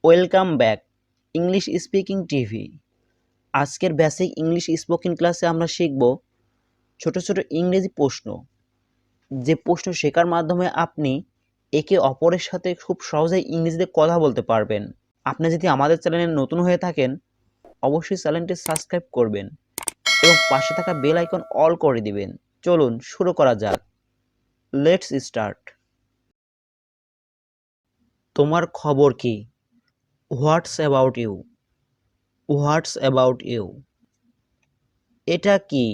Welcome back English speaking TV. আজকের basic English spoken ক্লাসে আমরা শিখব ছোট ছোট ইংরেজি প্রশ্ন, যে প্রশ্ন শেখার মাধ্যমে আপনি একে অপরের সাথে খুব সহজেই ইংরেজিতে কথা বলতে পারবেন। আপনি যদি আমাদের চ্যানেলে নতুন হয়ে থাকেন, অবশ্যই চ্যানেলটি সাবস্ক্রাইব করবেন এবং পাশে থাকা বেল আইকন অল করে দিবেন। চলুন শুরু করা যাক। Let's start. তোমার খবর কি? What's about you? What's about you? এটা কি?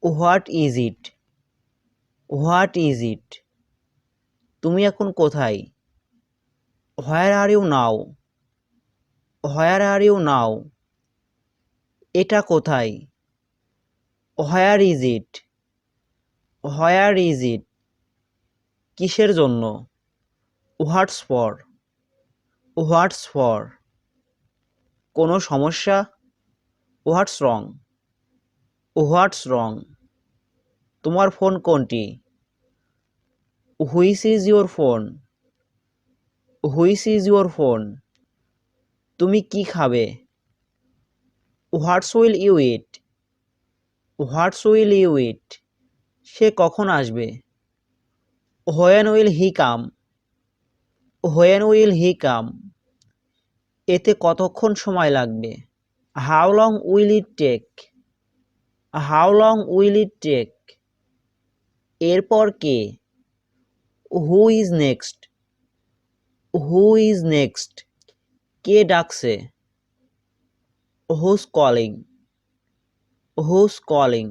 What is it? What is it? তুমি এখন কোথায়? Where are you now? Where are you now? এটা কোথায়? Where is it? Where is it? কিসের জন্য? What's for? What's for? কোনো সমস্যা? What's wrong? What's wrong? তোমার ফোন কোনটি? Which is your phone? Which is your phone? তুমি কি খাবে? What's will you eat? What's will you eat? সে কখন আসবে? When will he come? When will he come? এতে কতক্ষণ সময় লাগবে? How long will it take? How long will it take? এরপর কে? Who is next? Who is next? কে ডাকছে? Who's calling? Who's calling?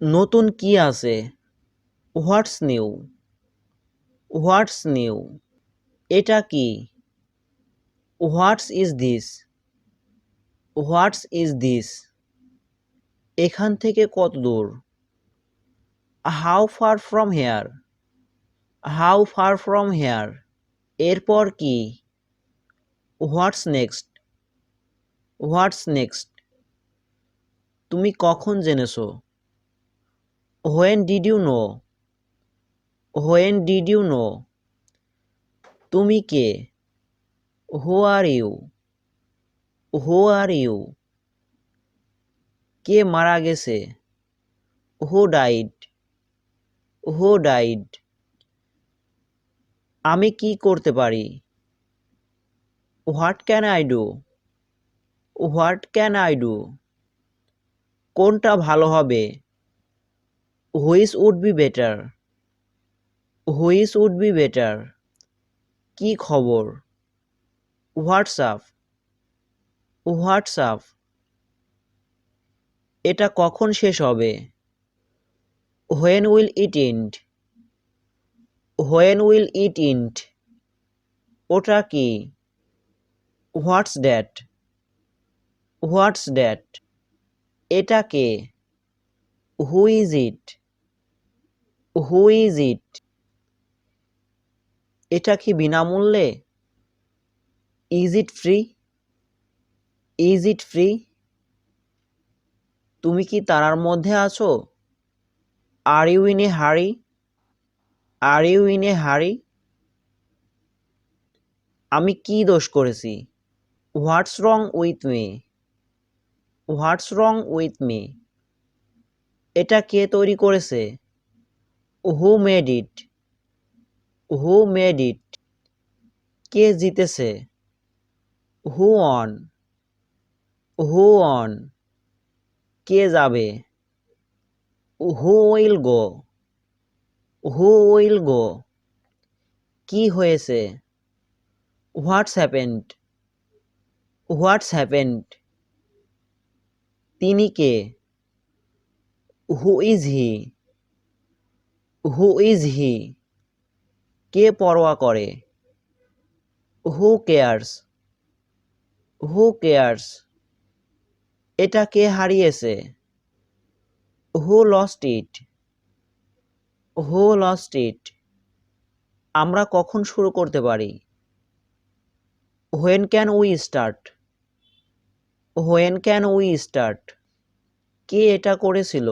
নতুন কি আছে? What's new? What's new? এটা কি? What's is this? What's is this? এখান থেকে কত দূর? How far from here? How far from here? এরপর কি? What's next? What's next? তুমি কখন জেনেছো? When did you know? When did you know? তুমি কে? হু are you? Who are you? কে মারা গেছে? Who died? Who died? আমি কি করতে পারি? What can I do? What can I do? কোনটা ভালো হবে? Which would be better? Which would be better? কি খবর? হোয়াটসঅ্যাপ? হোয়াটসঅ্যাপ? এটা কখন শেষ হবে? When will it end? When will it end? ওটা কি? What's that? What's that? এটা কে? Who is it? Who is it? এটা কি বিনামূল্যে? Is it free? Is it free? তুমি কি তারার মধ্যে আছো? আর ইউ ইন এ হারি? আর ইউ ইন এ হারি? আমি কি দোষ করেছি? What's wrong with me? What's wrong with me? এটা কে তৈরি করেছে? Who made it? Who made it? কে জিতেছে? হু অন? Who on? কে যাবে? Who will go? Who will go? কি হয়েছে? হোয়াটস হ্যাপেন্ড? হোয়াটস হ্যাপেন্ড? তিনি কে? Who is he? Who is he? কে পরোয়া করে? Who cares? Who cares? এটা কে হারিয়েছে? Who lost it? Who lost it? আমরা কখন শুরু করতে পারি? When can we start? When can we start? কে এটা করেছিল?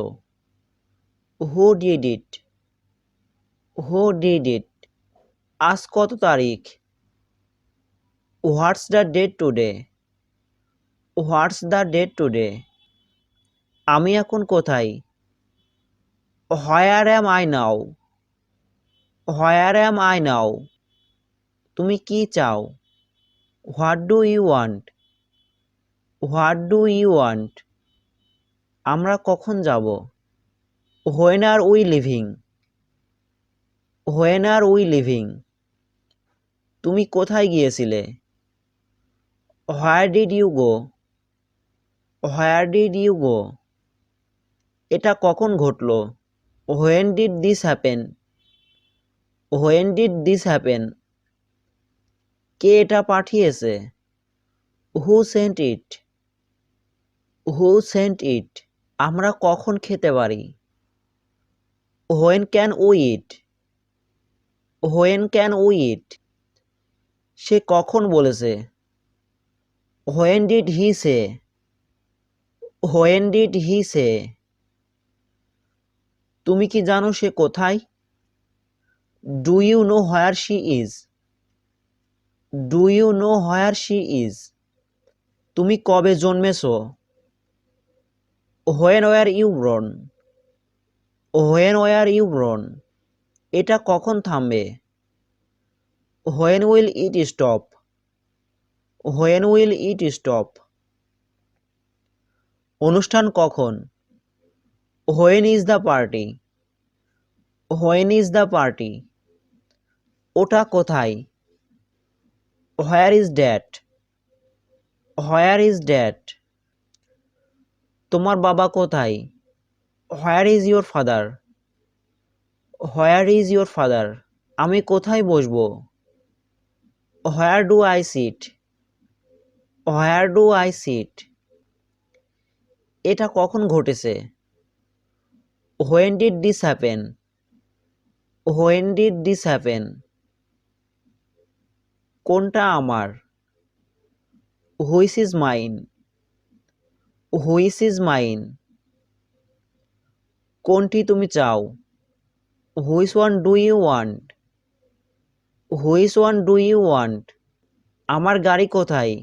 Who did it? Who did it? আজ কত তারিখ? What's the date today? What's the date today? আমি এখন কোথায়? Where am I now? Where am I now? তুমি কি চাও? What do you want? What do you want? আমরা কখন যাব? When are we leaving? When are we leaving? তুমি কোথায় গিয়েছিলে? Where did you go? Where did you go? এটা কখন ঘটল? When did this happen? When did this happen? কে এটা পাঠিয়েছে? Who sent it? Who sent it? আমরা কখন খেতে পারি? When can we eat? When can we eat? সে কখন বলেছে? When did he say? When did he say? তুমি কি জানো সে কোথায়? Do you know where she is? Do you know where she is? তুমি কবে জন্মেছো? When were you born? When were you born? এটা কখন থামবে? When will it stop? When will it stop? অনুষ্ঠান কখন? When is the party? When is the party? ওটা কোথায়? Where is that? Where is that? তোমার বাবা কোথায়? Where is your father? Where is your father? আমি কোথায় বসবো? Where do I sit? Where do I sit? এটা কখন ঘটেছে? When did this happen? When did this happen? কোনটা আমার? Which is mine? Which is mine? কোনটি তুমি চাও? Which one do you want? Which one do you want? আমার গাড়ি কোথায়?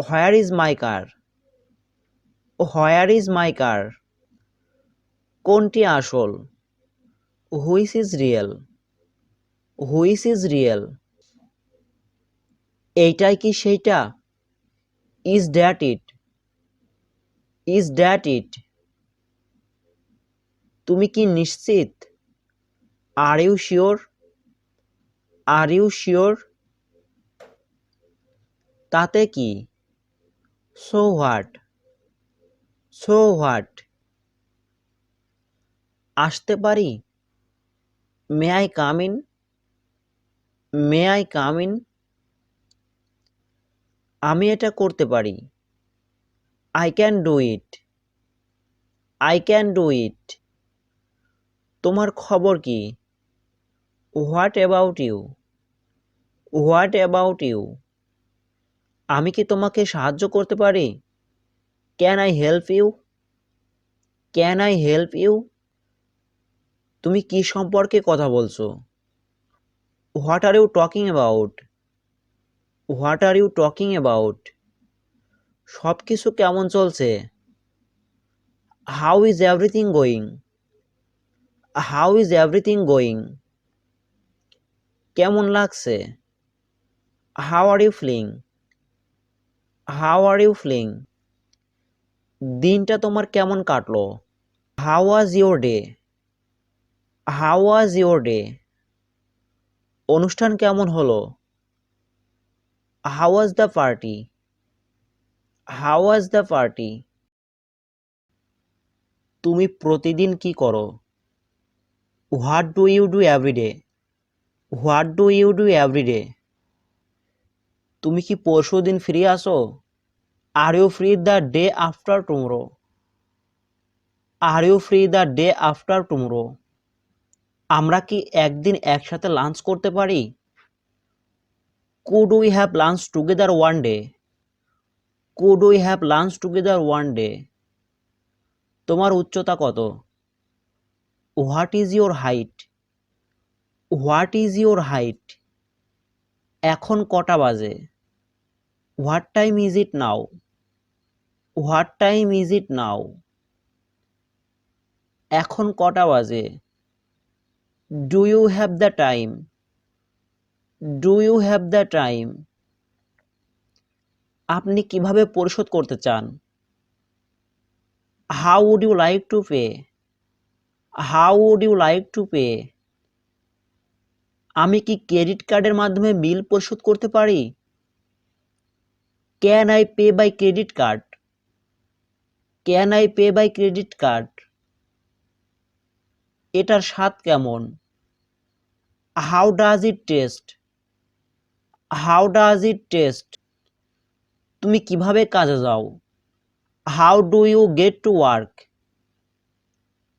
Where is my car? Where is my car? কোনটি আসল? Which is real? Which is real? এইটাই কি সেইটা? Is that it? Is that it? তুমি কি নিশ্চিত? আর you sure? Are you sure? তাতে কি? So what? So what? আসতে পারি? May I come in? May I come in? আমি এটা করতে পারি। I can do it? I can do it? তোমার খবর কি? What about you? What about you? আমি কি তোমাকে সাহায্য করতে পারি? Can I help you? Can I help you? তুমি কি সম্পর্কে কথা বলছো? What are you talking about? What are you talking about? সব কিছু কেমন চলছে? How is everything going? How is everything going? কেমন লাগছে? How are you feeling? How are you feeling? দিনটা তোমার কেমন কাটলো? How was your day? How was your day? অনুষ্ঠান কেমন হলো? How was the party? How was the party? তুমি প্রতিদিন কি করো? What do you do everyday? What do you do everyday? তুমি কি পরশুদিন ফ্রি আছো? Are you free the day after tomorrow? Are you free the day after tomorrow? আমরা কি একদিন একসাথে লাঞ্চ করতে পারি? Could we have lunch together one day? Could we have lunch together one day? তোমার উচ্চতা কত? What is your height? What is your height? এখন কটা বাজে? What time is it now? What time is it now? এখন কটা বাজে? Do you have the time? Do you have the time? আপনি কিভাবে পরিশোধ করতে চান? How would you like to pay? How would you like to pay? আমি কি ক্রেডিট কার্ডের মাধ্যমে বিল পরিশোধ করতে পারি? Can I pay by credit card? Can I pay by credit card? এটার স্বাদ কেমন? How does it taste? How does it taste? তুমি কিভাবে কাজে যাও? How do you get to work?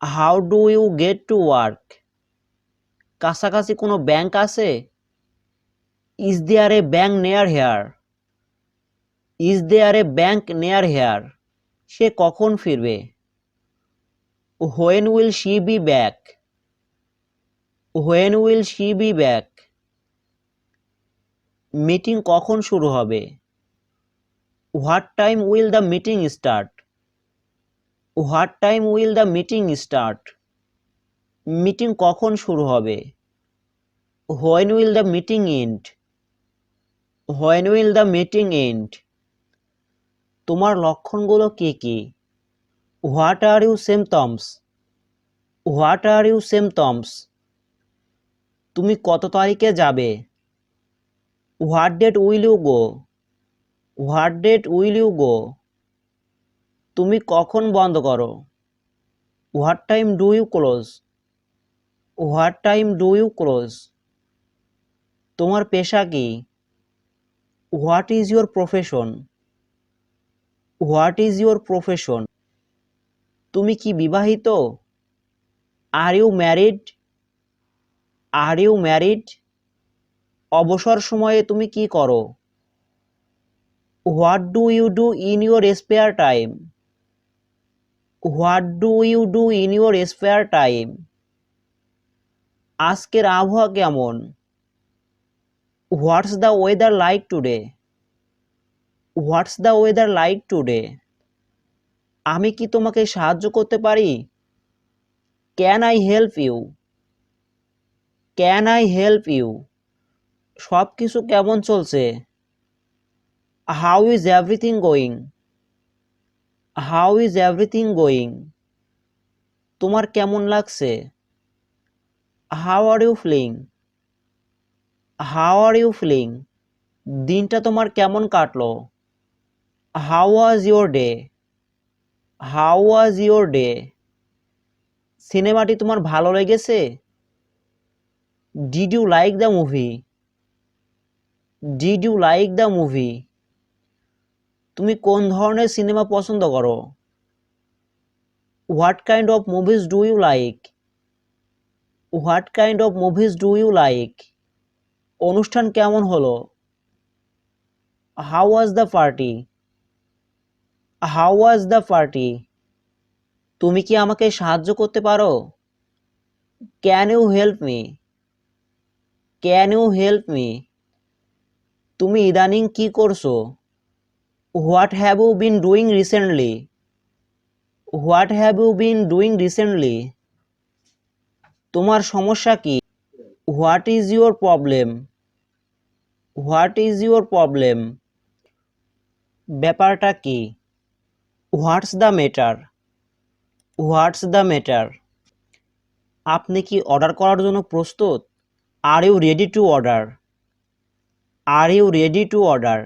How do you get to work? কাছাকাছি কোনো bank আছে? Is there a bank near here? Is there a bank near here? সে কখন ফিরবে? When will she be back? When will she be back? Meeting কখন শুরু হবে? What time will the meeting start? What time will the meeting start? Meeting কখন শুরু হবে? When will the meeting end? When will the meeting end? তোমার লক্ষণগুলো কি কি? What are you symptoms? What are you symptoms? তুমি কত তারিখে যাবে? What date will you go? What date will you go? তুমি কখন বন্ধ করো? What time do you close? What time do you close? তোমার পেশা কি? What is your profession? What is your profession? তুমি কি বিবাহিত? Are you married? Are you married? অবসর সময়ে তুমি কি করো? What do you do in your spare time? What do you do in your spare time? আজকের আবহাওয়া কেমন? What's the weather like today? What's the weather like today? আমি কি তোমাকে সাহায্য করতে পারি? Can I help you? Can I help you? সব কিছু কেমন চলছে? How is everything going? How is everything going? তোমার কেমন লাগছে? How are you feeling? How are you feeling? দিনটা তোমার কেমন কাটলো? How was your day? How was your day? সিনেমাটি তোমার ভালো লেগেছে? Did you like the movie? Did you like the movie? তুমি কোন ধরনের সিনেমা পছন্দ করো? What kind of movies do you like? What kind of movies do you like? অনুষ্ঠান কেমন হলো? How was the party? How was the party? তুমি কি আমাকে সাহায্য করতে পারো? Can you help me? Can you help me? তুমি ইদানিং কি করছো? What have you been doing recently? What have you been doing recently? তোমার সমস্যা কি? What is your problem? What is your problem? ব্যাপারটা কি? What's the matter? What's the matter? আপনি কি অর্ডার করার জন্য প্রস্তুত? Are you ready to order? Are you ready to order?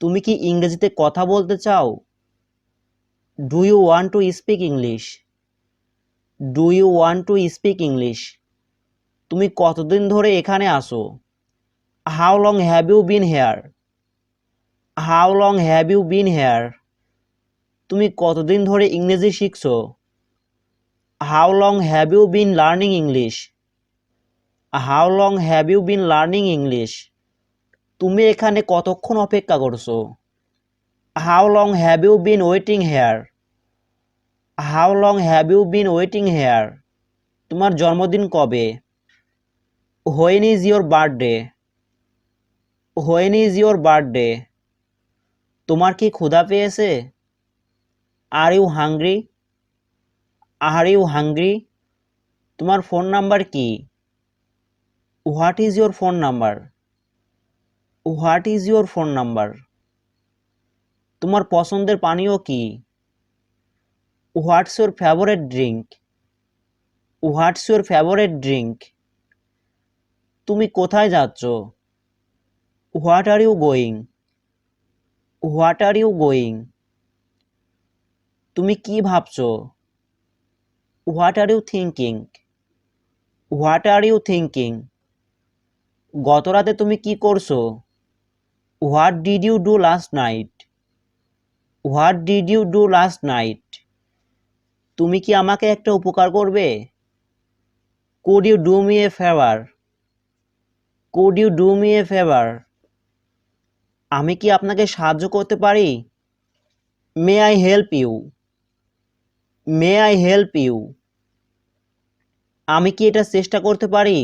তুমি কি ইংরেজিতে কথা বলতে চাও? Do you want to speak English? Do you want to speak English? তুমি কতদিন ধরে এখানে আসো? How long have you been here? How long have you been here? তুমি কতদিন ধরে ইংরেজি শিখছো? How long have you been learning English? How long have you been learning English? তুমি এখানে কতক্ষণ অপেক্ষা করছো? How long have you been waiting here? How long have you been waiting here? তোমার জন্মদিন কবে? When is your birthday? When is your birthday? তোমার কি ক্ষুধা পেয়েছে? Are you hungry? Are you hungry? তোমার ফোন নাম্বার কি? What is your phone number? What is your phone number? তোমার পছন্দের পানীয় কি? What's your favourite drink? What's your favourite drink? তুমি কোথায় যাচ্ছ? What are you going? What are you going? তুমি কি ভাবছো? What are you thinking? What are you thinking? গত রাতে তুমি কি করছো? What did you do last night? What did you do last night? তুমি কি আমাকে একটা উপকার করবে? Could you do me a favour? Could you do me a favour? আমি কি আপনাকে সাহায্য করতে পারি? May I help you? May I help you? আমি কি এটা চেষ্টা করতে পারি?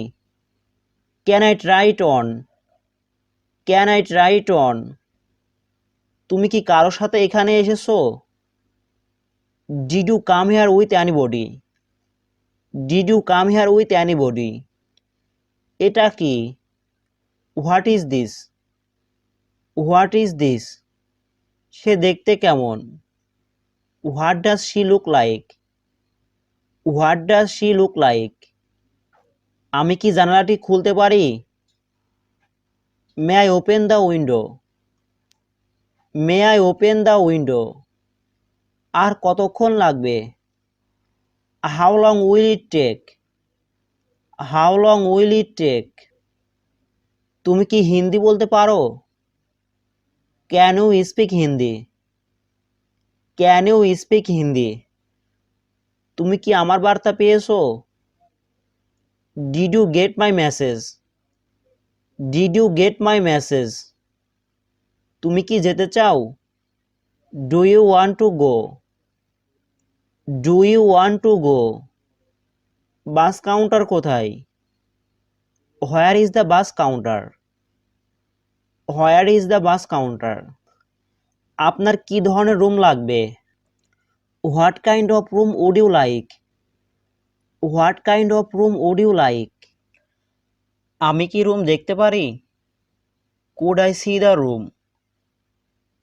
Can I try it on? Can I try it on? তুমি কি কারোর সাথে এখানে এসেছো? Did you come here with anybody? Did you come here with anybody? এটা কি? What is this? What is this? সে দেখতে কেমন? What does she look like? What does she look like? আমি কি জানালাটি খুলতে পারি? May I open the window? May I open the window? আর কতক্ষণ লাগবে? How long will it take? How long will it take? তুমি কি হিন্দি বলতে পারো? Can you speak Hindi? Can you speak Hindi? তুমি কি আমার বার্তা পেয়েছো? Did you get my message? Did you get my message? তুমি কি যেতে চাও? Do you want to go? Do you want to go? Bus counter কোথায়? Where is the bus counter? Where is the bus counter? আপনার কি ধরনের room লাগবে? What kind of room would you like? What kind of room would you like? আমি কি room দেখতে পারি? Could I see the room?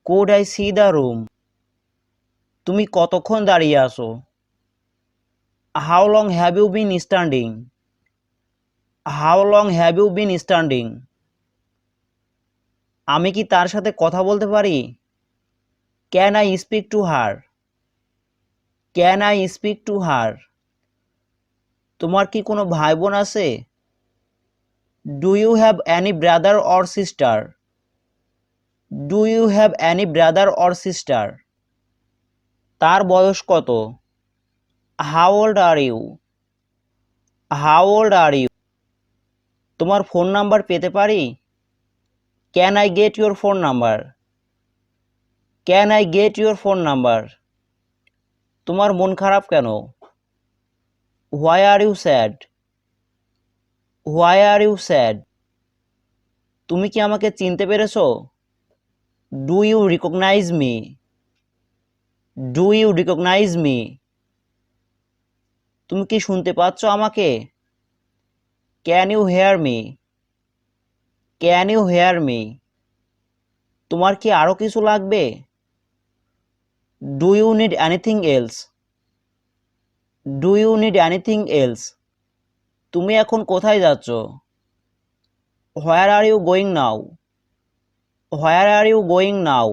Could I see the room? তুমি কতক্ষণ দাঁড়িয়ে আছো? How long have you been standing? How long have you been standing? আমি কি তার সাথে কথা বলতে পারি? Can I speak to her? Can I speak to হার? তোমার কি কোনো ভাই বোন আছে? Do you have any brother or sister? Do you have any brother or sister? তার বয়স কত? How old are you? How old are you? তোমার ফোন নাম্বার পেতে পারি? Can I get your phone number? Can I get your phone number? তোমার মন খারাপ কেন? Why are you sad? Why are you sad? তুমি কি আমাকে চিনতে পেরেছো? Do you recognise me? Do you recognise me? তুমি কি শুনতে পাচ্ছ আমাকে? Can you hear me? Can you hear me? তোমার কি আরো কিছু লাগবে? Do you need anything else? Do you need anything else? তুমি এখন কোথায় যাচ্ছ? Where are you going now? Where are you going now?